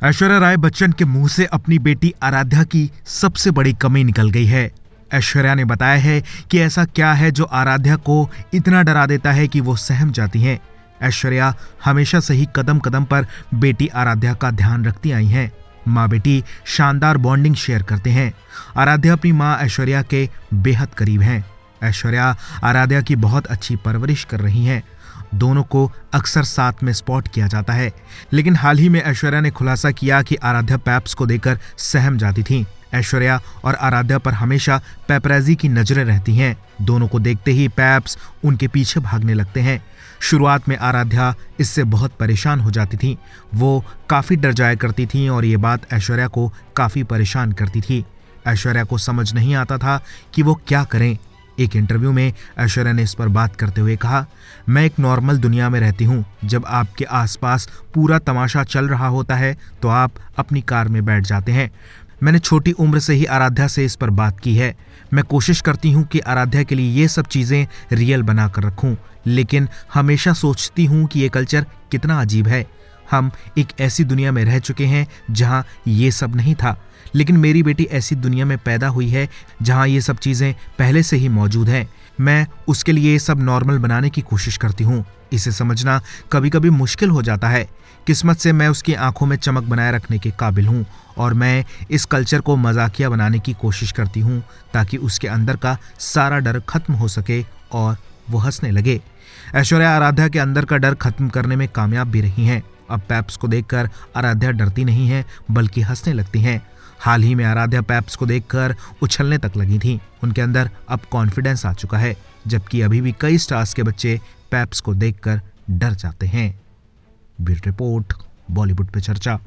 ऐश्वर्या राय बच्चन के मुंह से अपनी बेटी आराध्या की सबसे बड़ी कमी निकल गई है। ऐश्वर्या ने बताया है कि ऐसा क्या है जो आराध्या को इतना डरा देता है कि वो सहम जाती हैं। ऐश्वर्या हमेशा से ही कदम कदम पर बेटी आराध्या का ध्यान रखती आई हैं। माँ बेटी शानदार बॉन्डिंग शेयर करते हैं। आराध्या अपनी माँ ऐश्वर्या के बेहद करीब हैं। ऐश्वर्या आराध्या की बहुत अच्छी परवरिश कर रही हैं। दोनों को अक्सर साथ में स्पॉट किया जाता है, लेकिन हाल ही में ऐश्वर्या ने खुलासा किया कि आराध्या पैप्स को देकर सहम जाती थीं। ऐश्वर्या और आराध्या पर हमेशा पैपराजी की नजरें रहती हैं। दोनों को देखते ही पैप्स उनके पीछे भागने लगते हैं। शुरुआत में आराध्या इससे बहुत परेशान हो जाती थी। वो काफी डर जाया करती थी और ये बात ऐश्वर्या को काफी परेशान करती थी। ऐश्वर्या को समझ नहीं आता था कि वो क्या करें। एक इंटरव्यू में ऐश्वर्या ने इस पर बात करते हुए कहा, मैं एक नॉर्मल दुनिया में रहती हूँ। जब आपके आसपास पूरा तमाशा चल रहा होता है तो आप अपनी कार में बैठ जाते हैं। मैंने छोटी उम्र से ही आराध्या से इस पर बात की है। मैं कोशिश करती हूँ कि आराध्या के लिए ये सब चीज़ें रियल बना कर रखूँ, लेकिन हमेशा सोचती हूँ कि ये कल्चर कितना अजीब है। हम एक ऐसी दुनिया में रह चुके हैं जहाँ ये सब नहीं था, लेकिन मेरी बेटी ऐसी दुनिया में पैदा हुई है जहाँ ये सब चीज़ें पहले से ही मौजूद हैं। मैं उसके लिए ये सब नॉर्मल बनाने की कोशिश करती हूँ। इसे समझना कभी कभी मुश्किल हो जाता है। किस्मत से मैं उसकी आंखों में चमक बनाए रखने के काबिल हूँ और मैं इस कल्चर को मजाकिया बनाने की कोशिश करती हूँ ताकि उसके अंदर का सारा डर खत्म हो सके और वो हंसने लगे। ऐश्वर्या आराध्या के अंदर का डर खत्म करने में कामयाब भी रही हैं। अब पैप्स को देखकर आराध्या डरती नहीं है बल्कि हंसने लगती हैं। हाल ही में आराध्या पैप्स को देखकर उछलने तक लगी थीं। उनके अंदर अब कॉन्फिडेंस आ चुका है, जबकि अभी भी कई स्टार्स के बच्चे पैप्स को देखकर डर जाते हैं। ब्यूरो रिपोर्ट, बॉलीवुड पे चर्चा।